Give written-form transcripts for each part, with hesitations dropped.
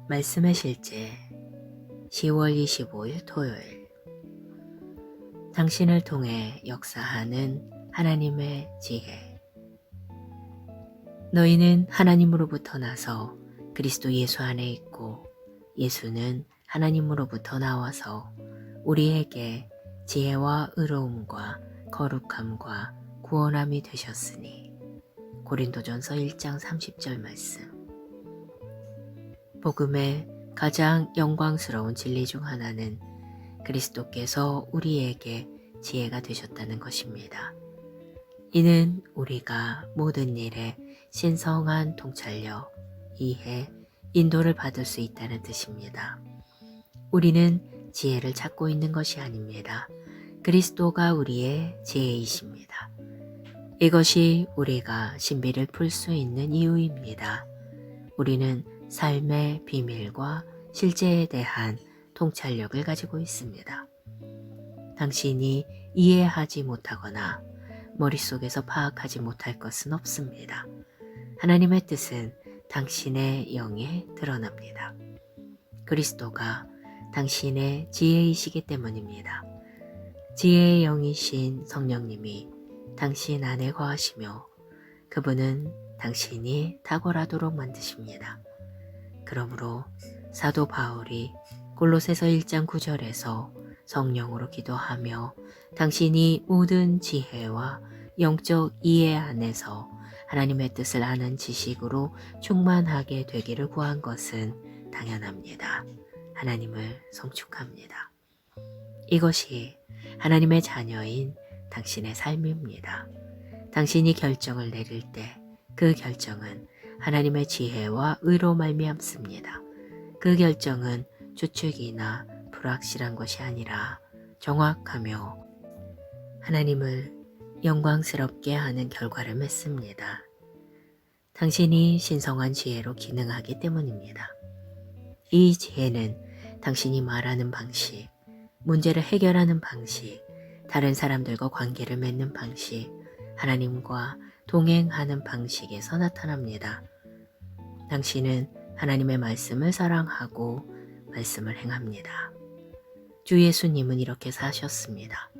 말씀의 실제 10월 25일 토요일. 당신을 통해 역사하는 하나님의 지혜. 너희는 하나님으로부터 나서 그리스도 예수 안에 있고 예수는 하나님으로부터 나와서 우리에게 지혜와 의로움과 거룩함과 구원함이 되셨으니. 고린도전서 1장 30절 말씀. 복음의 가장 영광스러운 진리 중 하나는 그리스도께서 우리에게 지혜가 되셨다는 것입니다. 이는 우리가 모든 일에 신성한 통찰력, 이해, 인도를 받을 수 있다는 뜻입니다. 우리는 지혜를 찾고 있는 것이 아닙니다. 그리스도가 우리의 지혜이십니다. 이것이 우리가 신비를 풀 수 있는 이유입니다. 우리는 삶의 비밀과 실제에 대한 통찰력을 가지고 있습니다. 당신이 이해하지 못하거나 머릿속에서 파악하지 못할 것은 없습니다. 하나님의 뜻은 당신의 영에 드러납니다. 그리스도가 당신의 지혜이시기 때문입니다. 지혜의 영이신 성령님이 당신 안에 거하시며 그분은 당신이 탁월하도록 만드십니다. 그러므로 사도 바울이 골로새서 1장 9절에서 성령으로 기도하며 당신이 모든 지혜와 영적 이해 안에서 하나님의 뜻을 아는 지식으로 충만하게 되기를 구한 것은 당연합니다. 하나님을 성축합니다. 이것이 하나님의 자녀인 당신의 삶입니다. 당신이 결정을 내릴 때 그 결정은 하나님의 지혜와 의로 말미암습니다. 그 결정은 추측이나 불확실한 것이 아니라 정확하며 하나님을 영광스럽게 하는 결과를 맺습니다. 당신이 신성한 지혜로 기능하기 때문입니다. 이 지혜는 당신이 말하는 방식, 문제를 해결하는 방식, 다른 사람들과 관계를 맺는 방식, 하나님과 동행하는 방식에서 나타납니다. 당신은 하나님의 말씀을 사랑하고 말씀을 행합니다. 주 예수님은 이렇게 사셨습니다.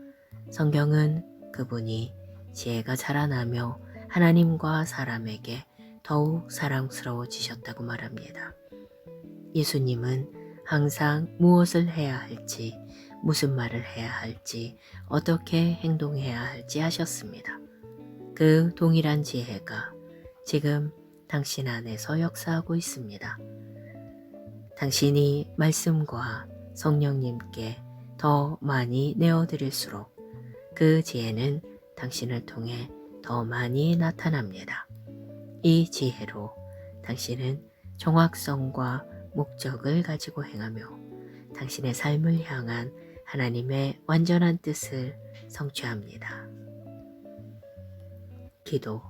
성경은 그분이 지혜가 자라나며 하나님과 사람에게 더욱 사랑스러워지셨다고 말합니다. 예수님은 항상 무엇을 해야 할지, 무슨 말을 해야 할지, 어떻게 행동해야 할지 하셨습니다. 그 동일한 지혜가 지금 당신 안에서 역사하고 있습니다. 당신이 말씀과 성령님께 더 많이 내어드릴수록 그 지혜는 당신을 통해 더 많이 나타납니다. 이 지혜로 당신은 정확성과 목적을 가지고 행하며 당신의 삶을 향한 하나님의 완전한 뜻을 성취합니다. 기도.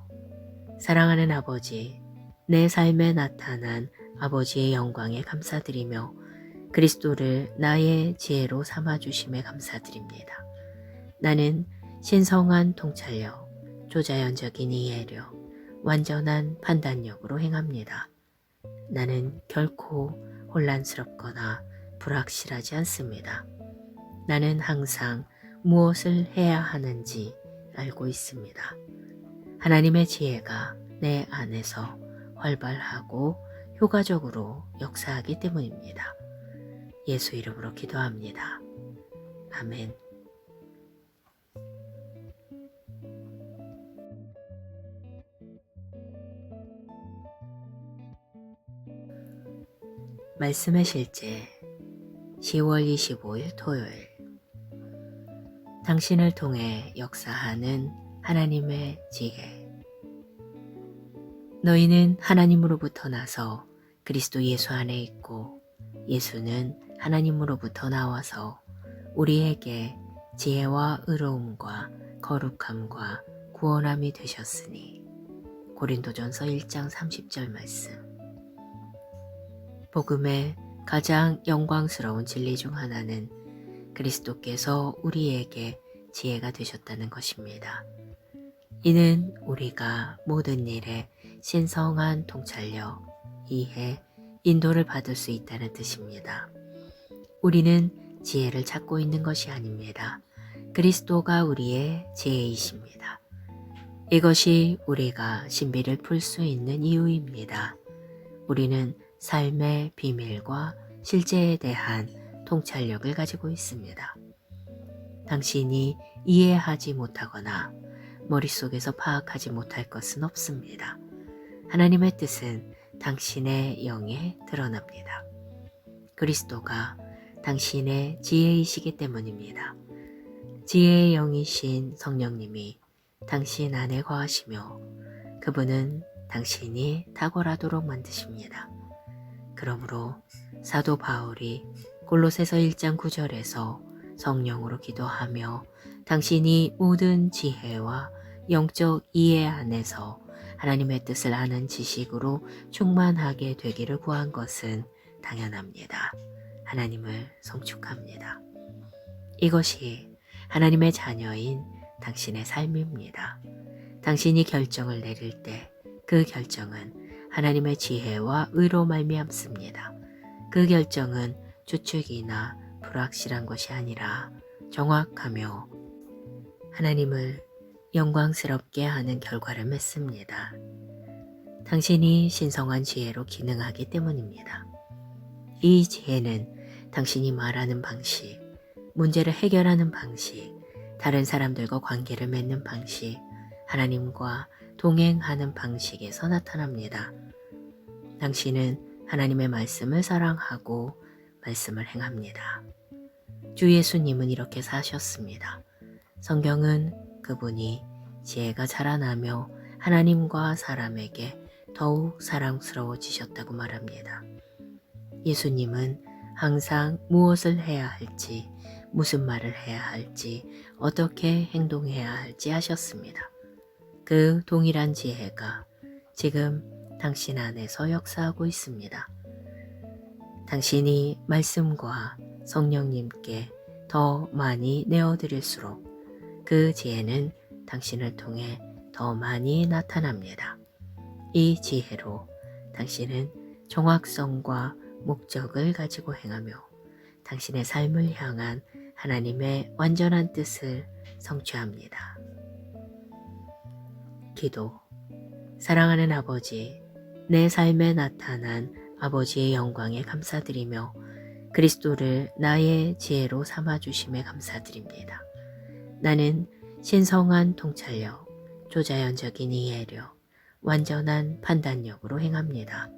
사랑하는 아버지, 내 삶에 나타난 아버지의 영광에 감사드리며 그리스도를 나의 지혜로 삼아주심에 감사드립니다. 나는 신성한 통찰력, 조자연적인 이해력, 완전한 판단력으로 행합니다. 나는 결코 혼란스럽거나 불확실하지 않습니다. 나는 항상 무엇을 해야 하는지 알고 있습니다. 하나님의 지혜가 내 안에서 활발하고 효과적으로 역사하기 때문입니다. 예수 이름으로 기도합니다. 아멘. 말씀의 실제 10월 25일 토요일. 당신을 통해 역사하는 하나님의 지혜. 너희는 하나님으로부터 나서 그리스도 예수 안에 있고 예수는 하나님으로부터 나와서 우리에게 지혜와 의로움과 거룩함과 구원함이 되셨으니. 고린도전서 1장 30절 말씀. 복음의 가장 영광스러운 진리 중 하나는 그리스도께서 우리에게 지혜가 되셨다는 것입니다. 이는 우리가 모든 일에 신성한 통찰력, 이해, 인도를 받을 수 있다는 뜻입니다. 우리는 지혜를 찾고 있는 것이 아닙니다. 그리스도가 우리의 지혜이십니다. 이것이 우리가 신비를 풀 수 있는 이유입니다. 우리는 삶의 비밀과 실제에 대한 통찰력을 가지고 있습니다. 당신이 이해하지 못하거나 머릿속에서 파악하지 못할 것은 없습니다. 하나님의 뜻은 당신의 영에 드러납니다. 그리스도가 당신의 지혜이시기 때문입니다. 지혜의 영이신 성령님이 당신 안에 거하시며 그분은 당신이 탁월하도록 만드십니다. 그러므로 사도 바울이 골로새서 1장 9절에서 성령으로 기도하며 당신이 모든 지혜와 영적 이해 안에서 하나님의 뜻을 아는 지식으로 충만하게 되기를 구한 것은 당연합니다. 하나님을 송축합니다. 이것이 하나님의 자녀인 당신의 삶입니다. 당신이 결정을 내릴 때 그 결정은 하나님의 지혜와 의로 말미암습니다. 그 결정은 추측이나 불확실한 것이 아니라 정확하며 하나님을 영광스럽게 하는 결과를 맺습니다. 당신이 신성한 지혜로 기능하기 때문입니다. 이 지혜는 당신이 말하는 방식, 문제를 해결하는 방식, 다른 사람들과 관계를 맺는 방식, 하나님과 동행하는 방식에서 나타납니다. 당신은 하나님의 말씀을 사랑하고 말씀을 행합니다. 주 예수님은 이렇게 사셨습니다. 성경은 그분이 지혜가 자라나며 하나님과 사람에게 더욱 사랑스러워지셨다고 말합니다. 예수님은 항상 무엇을 해야 할지, 무슨 말을 해야 할지, 어떻게 행동해야 할지 하셨습니다. 그 동일한 지혜가 지금 당신 안에서 역사하고 있습니다. 당신이 말씀과 성령님께 더 많이 내어드릴수록 그 지혜는 당신을 통해 더 많이 나타납니다. 이 지혜로 당신은 정확성과 목적을 가지고 행하며 당신의 삶을 향한 하나님의 완전한 뜻을 성취합니다. 기도. 사랑하는 아버지, 내 삶에 나타난 아버지의 영광에 감사드리며 그리스도를 나의 지혜로 삼아주심에 감사드립니다. 나는 신성한 통찰력, 조자연적인 이해력, 완전한 판단력으로 행합니다.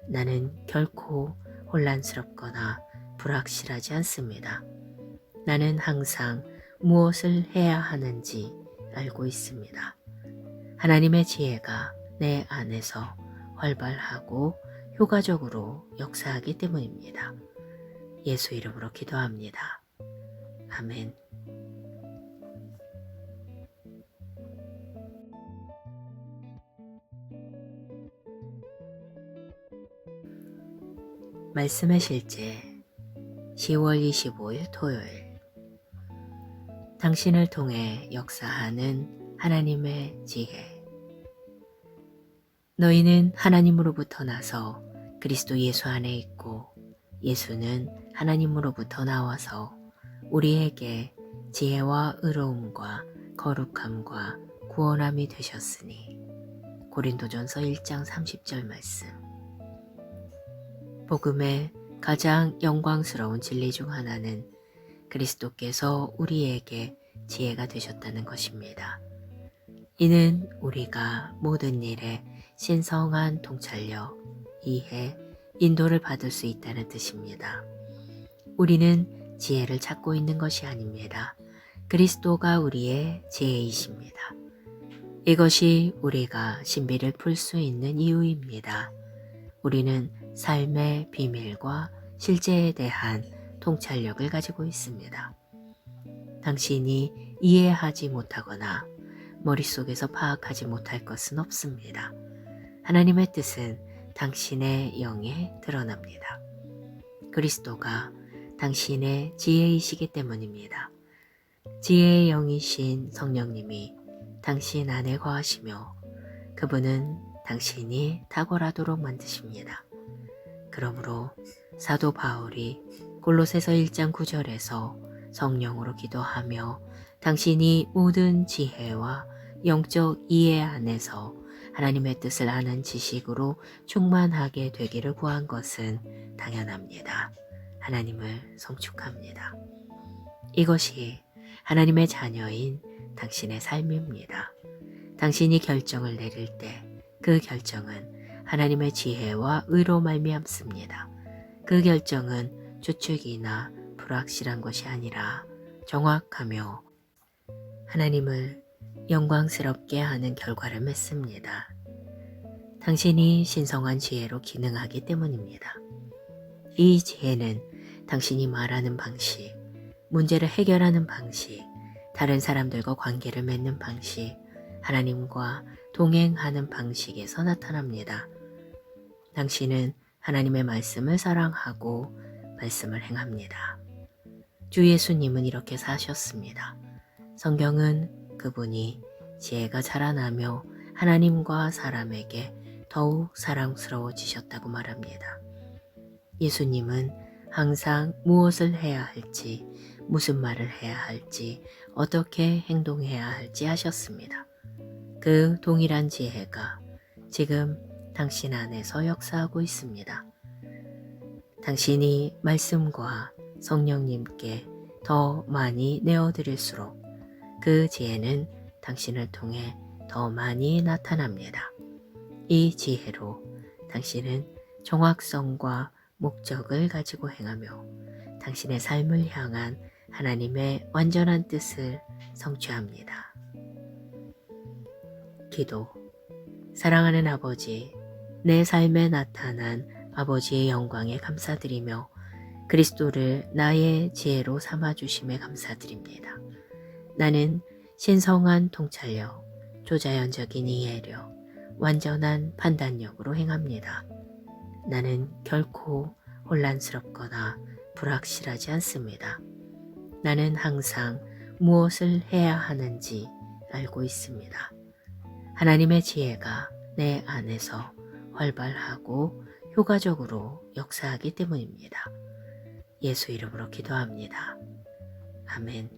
나는 결코 혼란스럽거나 불확실하지 않습니다. 나는 항상 무엇을 해야 하는지 알고 있습니다. 하나님의 지혜가 내 안에서 활발하고 효과적으로 역사하기 때문입니다. 예수 이름으로 기도합니다. 아멘. 말씀의 실제 10월 25일 토요일. 당신을 통해 역사하는 하나님의 지혜. 너희는 하나님으로부터 나서 그리스도 예수 안에 있고 예수는 하나님으로부터 나와서 우리에게 지혜와 의로움과 거룩함과 구원함이 되셨으니. 고린도전서 1장 30절 말씀. 복음의 가장 영광스러운 진리 중 하나는 그리스도께서 우리에게 지혜가 되셨다는 것입니다. 이는 우리가 모든 일에 신성한 통찰력, 이해, 인도를 받을 수 있다는 뜻입니다. 우리는 지혜를 찾고 있는 것이 아닙니다. 그리스도가 우리의 지혜이십니다. 이것이 우리가 신비를 풀 수 있는 이유입니다. 우리는 삶의 비밀과 실제에 대한 통찰력을 가지고 있습니다. 당신이 이해하지 못하거나 머릿속에서 파악하지 못할 것은 없습니다. 하나님의 뜻은 당신의 영에 드러납니다. 그리스도가 당신의 지혜이시기 때문입니다. 지혜의 영이신 성령님이 당신 안에 거하시며 그분은 당신이 탁월하도록 만드십니다. 그러므로 사도 바울이 골로새서 1장 9절에서 성령으로 기도하며 당신이 모든 지혜와 영적 이해 안에서 하나님의 뜻을 아는 지식으로 충만하게 되기를 구한 것은 당연합니다. 하나님을 송축합니다. 이것이 하나님의 자녀인 당신의 삶입니다. 당신이 결정을 내릴 때 그 결정은 하나님의 지혜와 의로 말미암습니다. 그 결정은 추측이나 불확실한 것이 아니라 정확하며 하나님을 영광스럽게 하는 결과를 맺습니다. 당신이 신성한 지혜로 기능하기 때문입니다. 이 지혜는 당신이 말하는 방식, 문제를 해결하는 방식, 다른 사람들과 관계를 맺는 방식, 하나님과 동행하는 방식에서 나타납니다. 당신은 하나님의 말씀을 사랑하고 말씀을 행합니다. 주 예수님은 이렇게 사셨습니다. 성경은 그분이 지혜가 자라나며 하나님과 사람에게 더욱 사랑스러워지셨다고 말합니다. 예수님은 항상 무엇을 해야 할지, 무슨 말을 해야 할지, 어떻게 행동해야 할지 하셨습니다. 그 동일한 지혜가 지금 당신 안에서 역사하고 있습니다. 당신이 말씀과 성령님께 더 많이 내어드릴수록 그 지혜는 당신을 통해 더 많이 나타납니다. 이 지혜로 당신은 정확성과 목적을 가지고 행하며 당신의 삶을 향한 하나님의 완전한 뜻을 성취합니다. 기도. 사랑하는 아버지, 내 삶에 나타난 아버지의 영광에 감사드리며 그리스도를 나의 지혜로 삼아주심에 감사드립니다. 나는 신성한 통찰력, 조자연적인 이해력, 완전한 판단력으로 행합니다. 나는 결코 혼란스럽거나 불확실하지 않습니다. 나는 항상 무엇을 해야 하는지 알고 있습니다. 하나님의 지혜가 내 안에서 활발하고 효과적으로 역사하기 때문입니다. 예수 이름으로 기도합니다. 아멘.